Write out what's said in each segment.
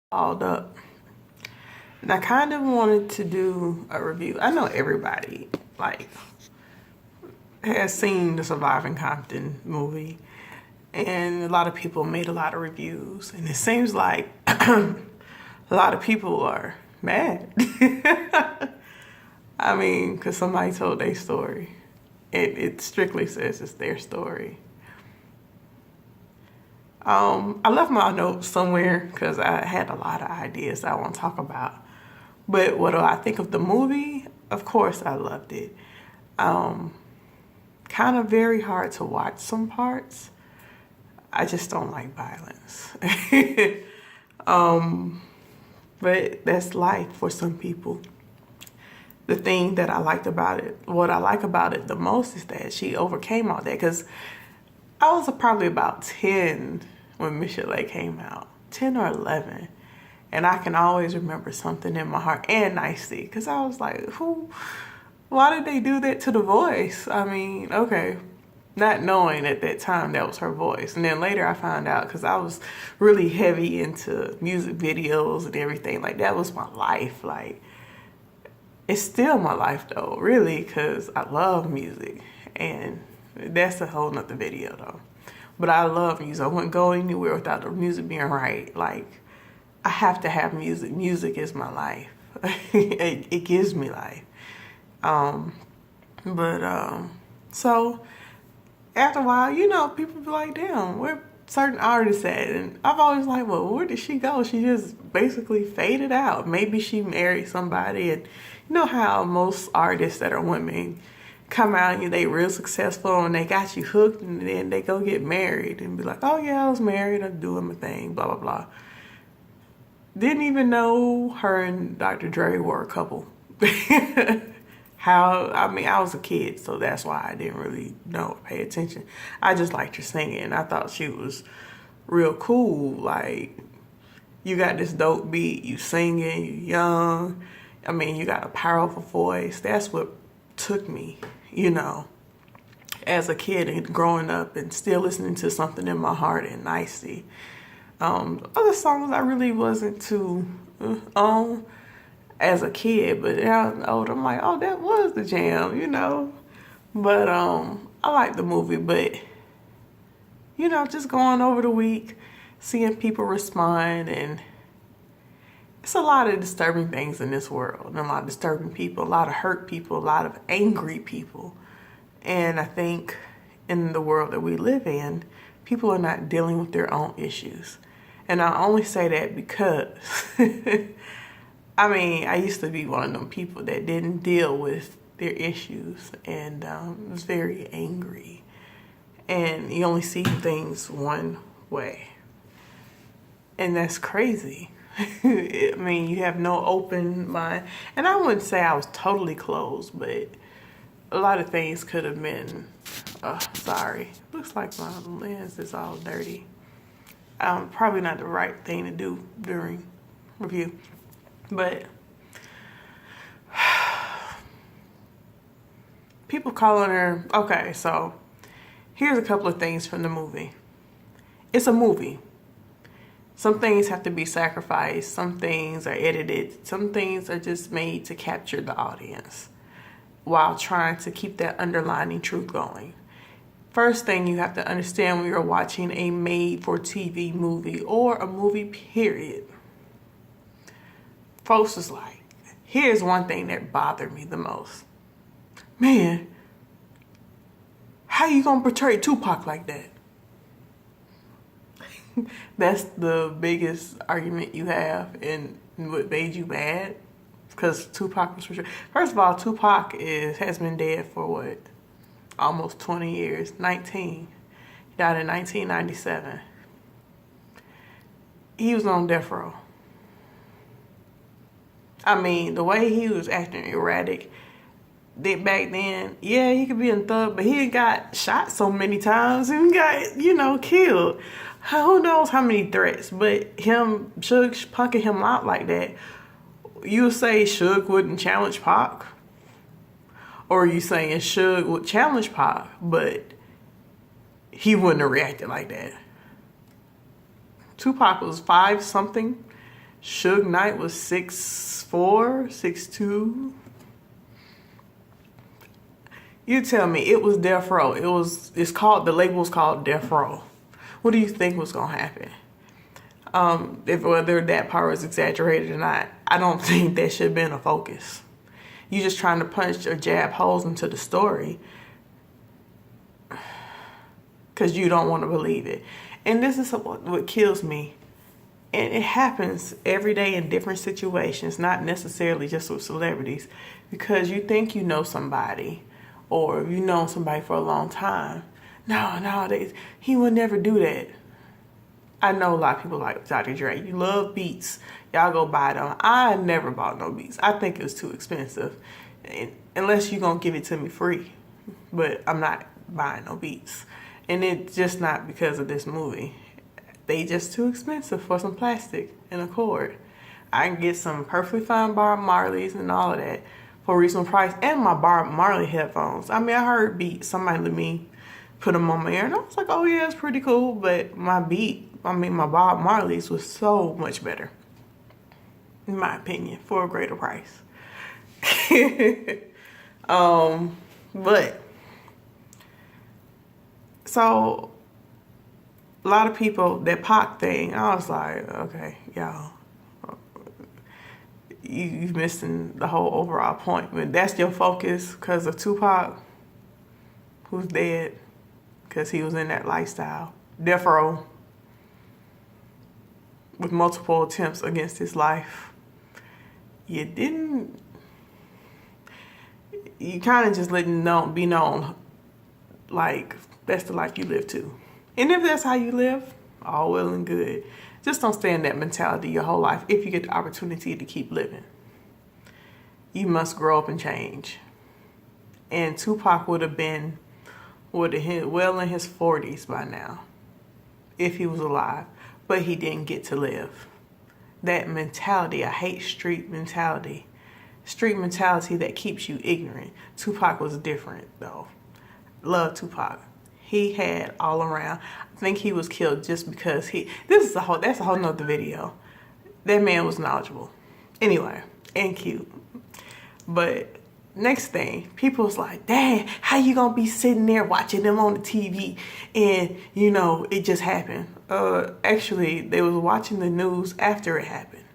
All up. And I kind of wanted to do a review. I know everybody like has seen the Surviving Compton movie, and a lot of people made a lot of reviews, and it seems like a lot of people are mad. I mean, because somebody told their story. It strictly says it's their story. I left my notes somewhere because I had a lot of ideas I want to talk about. But what do I think of the movie? Of course, I loved it. Kind of very hard to watch some parts. I just don't like violence. But that's life for some people. The thing that I liked about it, what I like about it the most is that she overcame all that. Because I was probably about 10 when Michel'le came out, 10 or 11. And I can always remember something in my heart, and Nicey, because I was like, why did they do that to the voice? I mean, okay, not knowing at that time that was her voice. And then later I found out, because I was really heavy into music videos and everything. Like, that was my life. Like, it's still my life though, really, because I love music. And that's a whole nother video though. But I love music. I wouldn't go anywhere without the music being right. Like, I have to have music. Music is my life. it gives me life. So after a while, you know, people be like, damn, where certain artists at? And I've always like, well, where did she go? She just basically faded out. Maybe she married somebody. And you know how most artists that are women come out and they real successful and they got you hooked, and then they go get married and be like, oh yeah, I was married, I'm doing my thing, blah, blah, blah. Didn't even know her and Dr. Dre were a couple. I was a kid, so that's why I didn't really pay attention. I just liked her singing. I thought she was real cool. Like, you got this dope beat, you singing, you young. I mean, you got a powerful voice. That's what took me, as a kid and growing up and still listening to Something in My Heart and Nicey. Other songs I really wasn't too on as a kid, but now I'm older, I'm like, oh, that was the jam, But I like the movie, but just going over the week, seeing people respond, and it's a lot of disturbing things in this world, and a lot of disturbing people, a lot of hurt people, a lot of angry people. And I think in the world that we live in, people are not dealing with their own issues. And I only say that because, I used to be one of them people that didn't deal with their issues, and was very angry. And you only see things one way. And that's crazy. You have no open mind. And I wouldn't say I was totally closed, but a lot of things could have been, sorry. Looks like my lens is all dirty. Probably not the right thing to do during review. But people calling her, okay, so here's a couple of things from the movie. It's a movie. Some things have to be sacrificed. Some things are edited. Some things are just made to capture the audience while trying to keep that underlying truth going. First thing you have to understand when you're watching a made-for-TV movie or a movie period. Folks is like, here's one thing that bothered me the most. Man, how you gonna portray Tupac like that? That's the biggest argument you have, and what made you mad? Because Tupac was portrayed. First of all, Tupac has been dead for what? Almost 20 years. 19. He died in 1997. He was on death row. The way he was acting erratic back then, yeah, he could be in thug, but he got shot so many times and got, killed. Who knows how many threats, but Suge punking him out like that, you would say Suge wouldn't challenge Pac? Or are you saying Suge would challenge Pac, but he wouldn't have reacted like that? Tupac was 5 something Suge Knight was 6'4", 6'2". You tell me, it was Death Row. The label was called Death Row. What do you think was gonna happen? If whether that part was exaggerated or not, I don't think that should have been a focus. You just trying to punch or jab holes into the story because you don't want to believe it. And this is what kills me. And it happens every day in different situations, not necessarily just with celebrities, because you think you know somebody or you know somebody for a long time. No, he would never do that. I know a lot of people like Dr. Dre. You love beats. Y'all go buy them. I never bought no beats. I think it was too expensive. Unless you're going to give it to me free. But I'm not buying no beats. And it's just not because of this movie. They just too expensive for some plastic and a cord. I can get some perfectly fine Bob Marley's and all of that for a reasonable price. And my Bob Marley headphones. I mean, I heard beats. Somebody let me put them on my ear. And I was like, oh yeah, it's pretty cool. But my Bob Marley's was so much better, in my opinion, for a greater price. But so a lot of people, that Pac thing, I was like, okay, y'all, you're missing the whole overall point. But that's your focus because of Tupac, who's dead because he was in that lifestyle. Death Row, with multiple attempts against his life. You kind of just let it be known, like, that's the life you live too. And if that's how you live, all well and good. Just don't stay in that mentality your whole life if you get the opportunity to keep living. You must grow up and change. And Tupac would have been well in his 40s by now, if he was alive. But he didn't get to live. That mentality, I hate street mentality. Street mentality that keeps you ignorant. Tupac was different though. Love Tupac. He had all around. I think he was killed just because that's a whole nother video. That man was knowledgeable. Anyway, and cute. But next thing, people was like, dang, how you gonna be sitting there watching them on the TV and, it just happened? Actually, they was watching the news after it happened.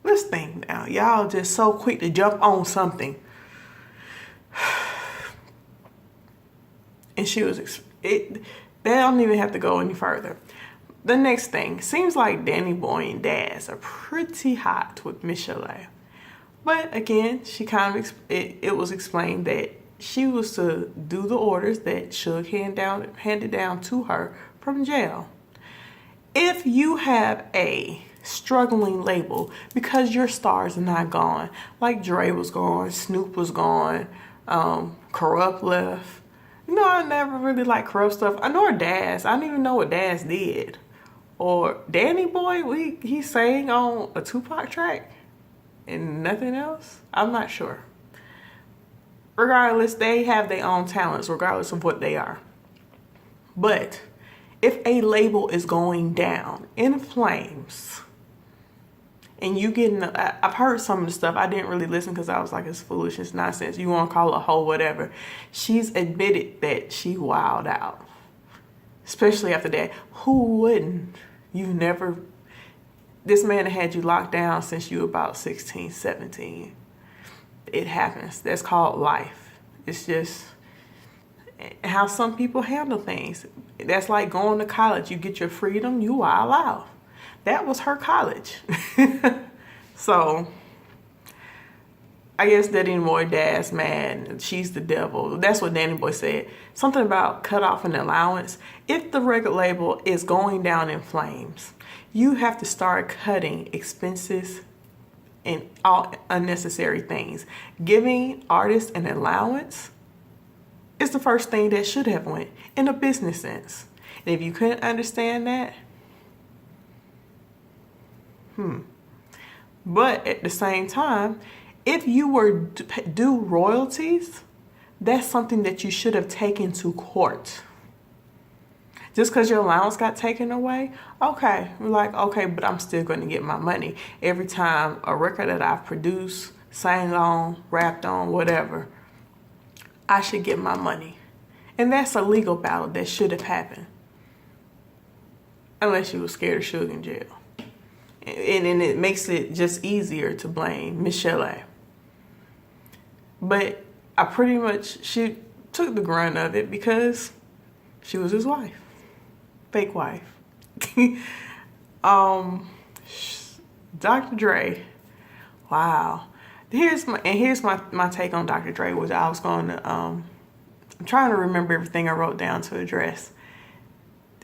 Let's think now. Y'all just so quick to jump on something. And they don't even have to go any further. The next thing, seems like Danny Boy and Daz are pretty hot with Michel'le. But again, it was explained that she was to do the orders that Suge handed down to her from jail. If you have a struggling label because your stars are not gone, like Dre was gone, Snoop was gone, Corrupt left. I never really liked Corrupt stuff. I know Daz. I don't even know what Daz did. Or Danny Boy, he sang on a Tupac track and nothing else. I'm not sure. Regardless, they have their own talents, regardless of what they are. But if a label is going down in flames, and you getting, I've heard some of the stuff. I didn't really listen because I was like, it's foolishness, nonsense. You want to call her a hoe, whatever. She's admitted that she wilded out, especially after that. Who wouldn't? This man had you locked down since you were about 16, 17. It happens. That's called life. It's just how some people handle things. That's like going to college. You get your freedom, you wild out. That was her college. So, I guess Danny Boy Daz mad. She's the devil. That's what Danny Boy said. Something about cut off an allowance. If the record label is going down in flames, you have to start cutting expenses and all unnecessary things. Giving artists an allowance is the first thing that should have went in a business sense. And if you couldn't understand that, But at the same time, if you were due royalties, that's something that you should have taken to court. Just because your allowance got taken away, okay. We're like, okay, but I'm still going to get my money. Every time a record that I've produced, sang on, rapped on, whatever, I should get my money. And that's a legal battle that should have happened. Unless you were scared of Suge in jail. And it makes it just easier to blame Michel'le. But she took the grunt of it because she was his wife. Fake wife. Dr. Dre. Wow. Here's my take on Dr. Dre, which I was going to, I'm trying to remember everything I wrote down to address.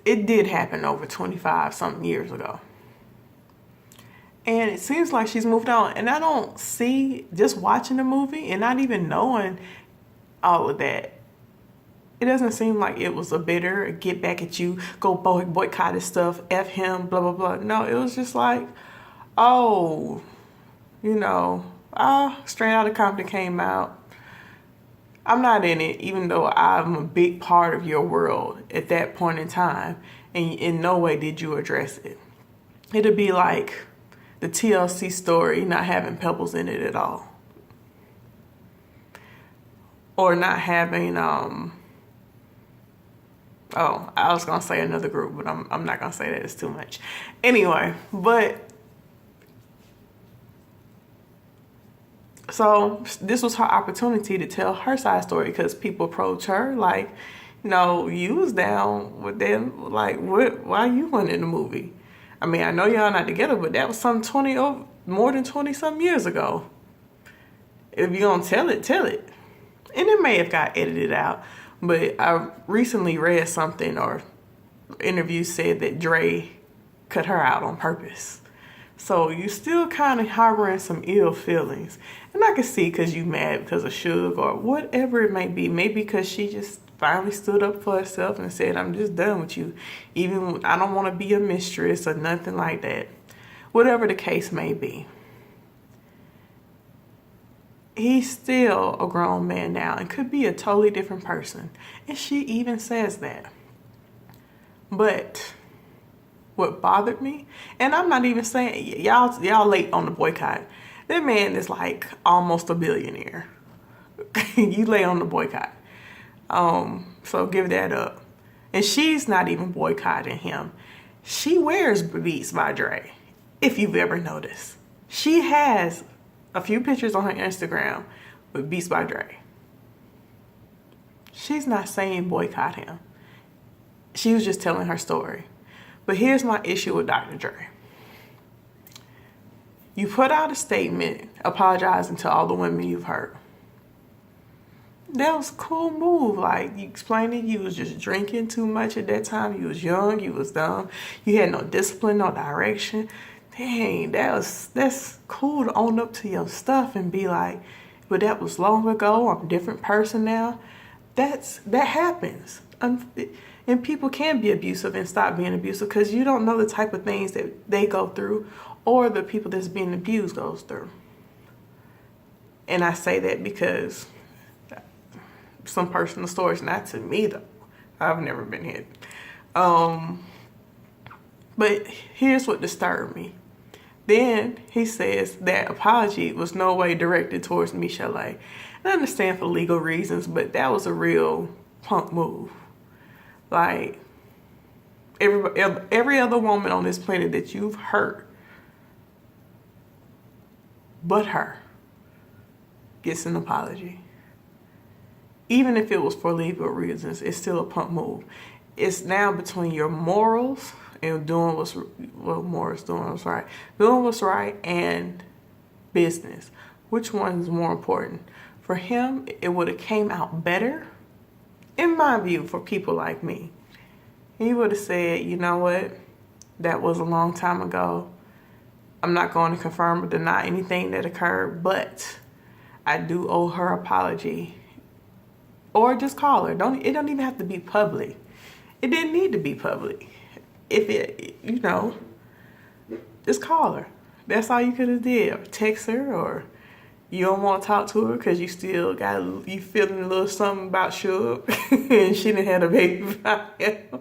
It did happen over 25 something years ago. And it seems like she's moved on. And I don't see, just watching the movie and not even knowing all of that, it doesn't seem like it was a bitter, get back at you, go boycott his stuff, F him, blah, blah, blah. No, it was just like, oh, Straight Outta Compton came out. I'm not in it, even though I'm a big part of your world at that point in time. And in no way did you address it. It'd be like the TLC story not having Pebbles in it at all. Or not having, I was going to say another group, but I'm not going to say that. It's too much. Anyway, so this was her opportunity to tell her side story because people approached her like, you was down with them. Like, why you weren't in the movie? I mean, I know y'all not together, but that was more than 20 some years ago. If you're going to tell it, tell it. And it may have got edited out, but I recently read something or interview said that Dre cut her out on purpose. So you still kind of harboring some ill feelings. And I can see because you mad because of Suge or whatever it may be. Maybe because she just finally stood up for herself and said, I'm just done with you. Even I don't want to be a mistress or nothing like that. Whatever the case may be. He's still a grown man now and could be a totally different person. And she even says that. But what bothered me, and I'm not even saying, y'all late on the boycott. That man is like almost a billionaire. You late on the boycott. So give that up. And she's not even boycotting him. She wears Beats by Dre, if you've ever noticed. She has a few pictures on her Instagram with Beats by Dre. She's not saying boycott him. She was just telling her story. But here's my issue with Dr. Dre. You put out a statement apologizing to all the women you've hurt. That was a cool move. Like, you explained it, you was just drinking too much at that time. You was young, you was dumb. You had no discipline, no direction. Dang, that's cool to own up to your stuff and be like, but that was long ago, I'm a different person now. That happens. And people can be abusive and stop being abusive because you don't know the type of things that they go through or the people that's being abused goes through. And I say that because some personal stories, not to me though. I've never been hit. But here's what disturbed me. Then he says that apology was no way directed towards Michel'le. And I understand for legal reasons, but that was a real punk move. Like, every other woman on this planet that you've hurt, but her, gets an apology. Even if it was for legal reasons, it's still a punk move. It's now between your morals and doing what's right, and business. Which one is more important? For him, it would have came out better, in my view, for people like me. He would have said, you know what, that was a long time ago. I'm not going to confirm or deny anything that occurred, but I do owe her apology. Or just call her. It don't even have to be public. It didn't need to be public. If it, just call her. That's all you could have did. Or text her, or you don't want to talk to her because you still you feeling a little something about Suge and she didn't have a baby by him.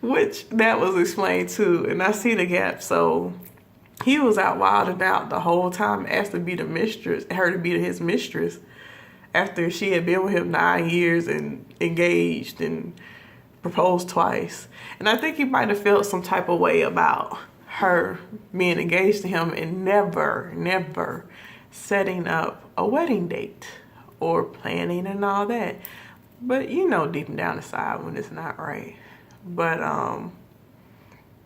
which that was explained too. And I see the gap. So he was out wilding out the whole time, asked to be the mistress, her to be his mistress, after she had been with him 9 years and engaged and proposed twice. And I think he might have felt some type of way about her being engaged to him and never setting up a wedding date or planning and all that. But you know deep down inside when it's not right. But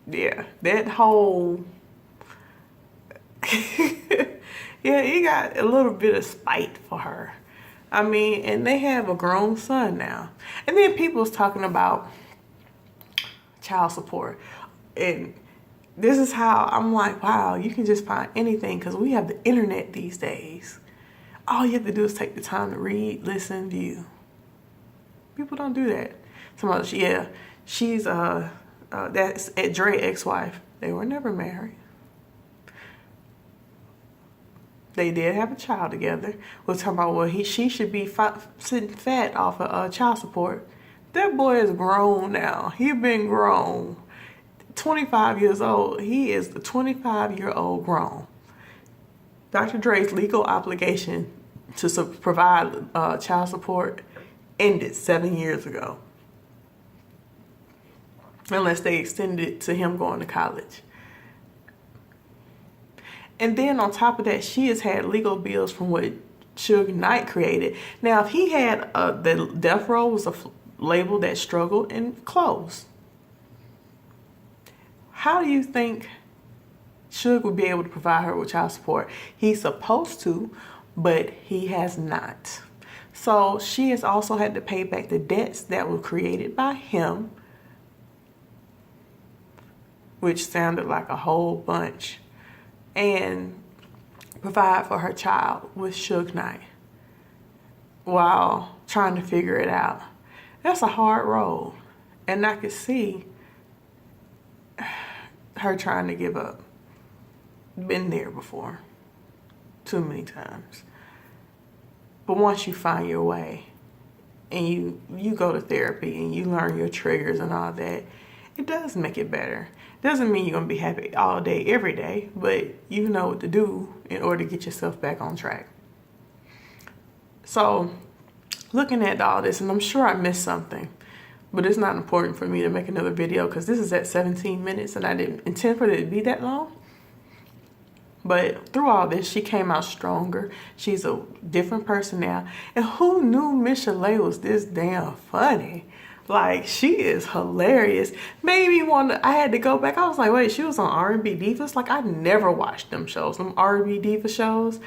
yeah, that whole yeah, he got a little bit of spite for her. I mean, and they have a grown son now. And then people's talking about child support. And this is how I'm like, wow, you can just find anything because we have the internet these days. All you have to do is take the time to read, listen, view. People don't do that. Somebody, yeah, she's that's Dre's ex-wife. They were never married. They did have a child together. We're talking about, well, she should be sitting fat off of child support. That boy is grown now. He's been grown. 25 years old. He is the 25-year-old grown. Dr. Dre's legal obligation to provide child support ended 7 years ago. Unless they extended it to him going to college. And then on top of that, she has had legal bills from what Suge Knight created. Now, if he had the Death Row was a label that struggled and closed. How do you think Suge would be able to provide her with child support? He's supposed to, but he has not. So she has also had to pay back the debts that were created by him, which sounded like a whole bunch, and provide for her child with Suge Knight while trying to figure it out. That's a hard road. And I could see her trying to give up. Been there before. Too many times. But once you find your way and you go to therapy and you learn your triggers and all that, it does make it better. Doesn't mean you're going to be happy all day, every day, but you know what to do in order to get yourself back on track. So, looking at all this, and I'm sure I missed something, but it's not important for me to make another video because this is at 17 minutes and I didn't intend for it to be that long. But through all this, she came out stronger. She's a different person now. And who knew Michel'le was this damn funny? Like, she is hilarious. Made me wonder, I had to go back. I was like, wait, she was on R&B Divas? Like, I never watched them shows, them R&B Diva shows.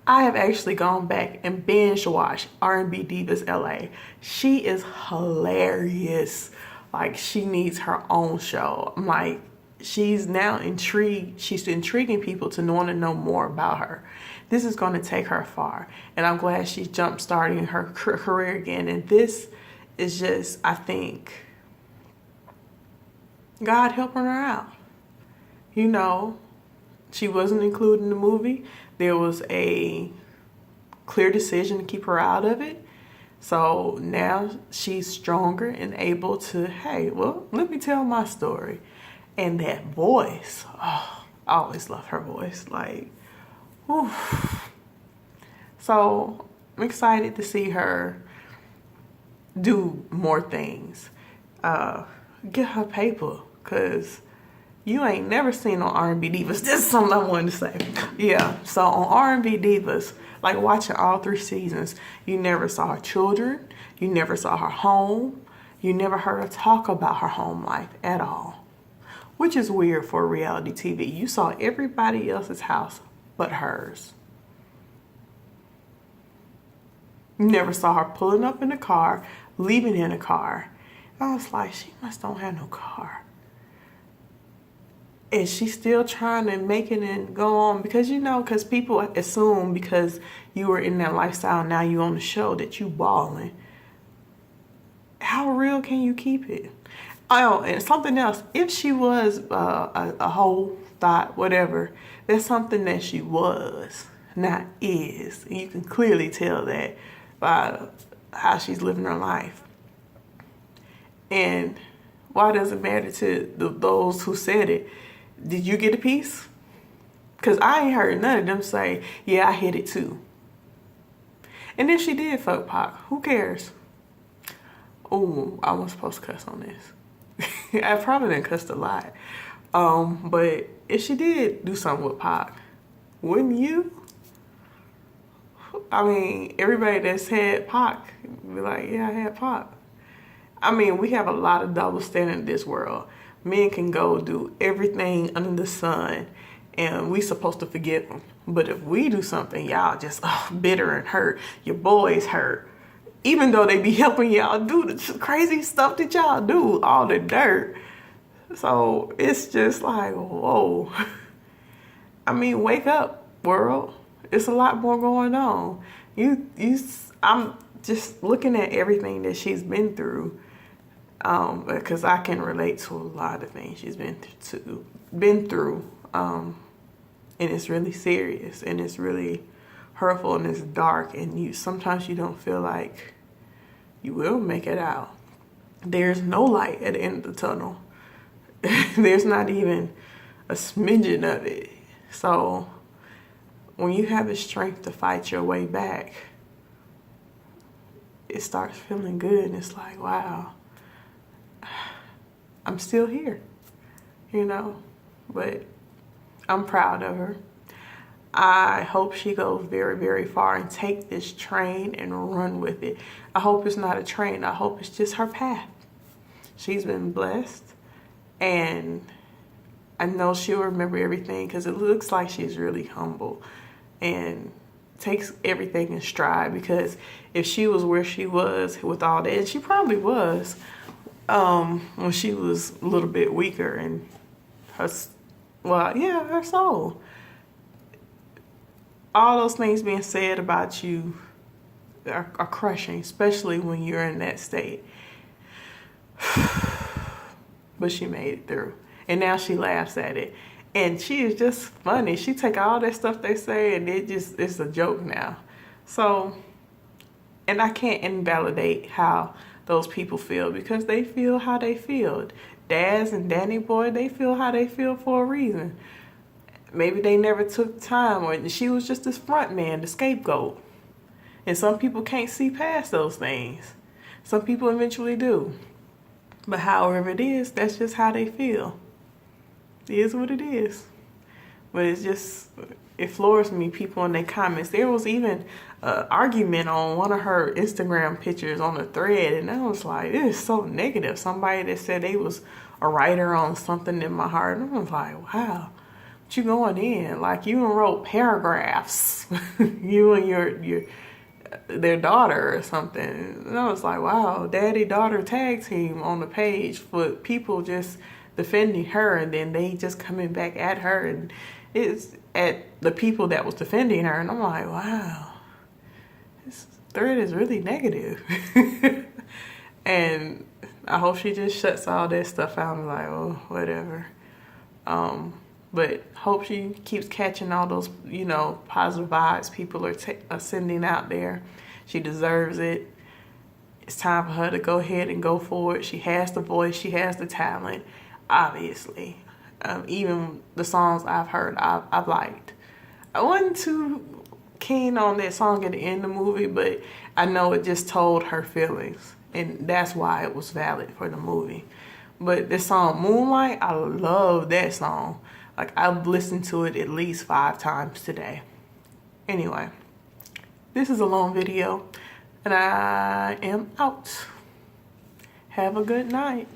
I have actually gone back and binge watched R&B Divas LA. She is hilarious. Like, she needs her own show. I'm like, she's now intrigued. She's intriguing people to want to know more about her. This is going to take her far. And I'm glad she's jump-starting her career again. And this is just, I think, God helping her out. You know, she wasn't included in the movie. There was a clear decision to keep her out of it. So now she's stronger and able to, hey, well, let me tell my story. And that voice, oh, I always loved her voice. Like, whew. So I'm excited to see her do more things. Get her paper, because you ain't never seen on R&B Divas. This is something I wanted to say. Yeah, so on R&B Divas, like watching all 3 seasons, you never saw her children, you never saw her home, you never heard her talk about her home life at all, which is weird for reality TV. You saw everybody else's house but hers. You never saw her pulling up in a car, leaving in a car. I was like, she must don't have no car. And she's still trying to make it and go on because, you know, because people assume because you were in that lifestyle, now you on the show, that you balling. How real can you keep it? Oh, and something else, if she was a whole thought, whatever, that's something that she was, not is. And you can clearly tell that by how she's living her life. And Why does it matter to those who said it? Did you get a piece? Because I ain't heard none of them say, yeah, I hit it too. And if she did fuck Pac, who cares? Oh, I wasn't supposed to cuss on this. I probably didn't cuss a lot. But if she did do something with Pac, wouldn't you? I mean, everybody that's had Pac be like, yeah, I had Pac. I mean, we have a lot of double standard in this world. Men can go do everything under the sun, and we supposed to forgive them. But if we do something, y'all just bitter and hurt. Your boys hurt. Even though they be helping y'all do the crazy stuff that y'all do, all the dirt. So it's just like, whoa. I mean, wake up, world. It's a lot more going on. I'm just looking at everything that she's been through. Because I can relate to a lot of things she's been through, and it's really serious, and it's really hurtful, and it's dark, and sometimes you don't feel like you will make it out. There's no light at the end of the tunnel. There's not even a smidgen of it. So when you have the strength to fight your way back, it starts feeling good, and it's like, wow, I'm still here, you know, but I'm proud of her. I hope she goes very, very far and take this train and run with it. I hope it's not a train. I hope it's just her path. She's been blessed, and I know she'll remember everything because it looks like she's really humble and takes everything in stride, because if she was where she was with all that, and she probably was, when she was a little bit weaker and her soul. All those things being said about you are crushing, especially when you're in that state. But she made it through. And now she laughs at it. And she is just funny. She take all that stuff they say and it's a joke now. So, and I can't invalidate how those people feel, because they feel how they feel. Daz and Danny Boy, they feel how they feel for a reason. Maybe they never took time, or she was just this front man, the scapegoat. And some people can't see past those things. Some people eventually do. But however it is, that's just how they feel. It is what it is. But it floors me, people in their comments. There was even an argument on one of her Instagram pictures on a thread, and I was like, it is so negative. Somebody that said they was a writer on something in my heart, and I was like, wow, what you going in? Like, you even wrote paragraphs, you and their daughter or something. And I was like, wow, daddy-daughter tag team on the page for people just defending her, and then they just coming back at her, and it's at the people that was defending her. And I'm like, wow, this thread is really negative. And I hope she just shuts all that stuff out and like, oh, whatever. But hope she keeps catching all those, positive vibes people are sending out there. She deserves it. It's time for her to go ahead and go forward. She has the voice. She has the talent, obviously. Even the songs I've heard, I've liked. I wasn't too keen on that song at the end of the movie, but I know it just told her feelings, and that's why it was valid for the movie. But this song, Moonlight, I love that song. Like, I've listened to it at least 5 times today. Anyway, this is a long video, and I am out. Have a good night.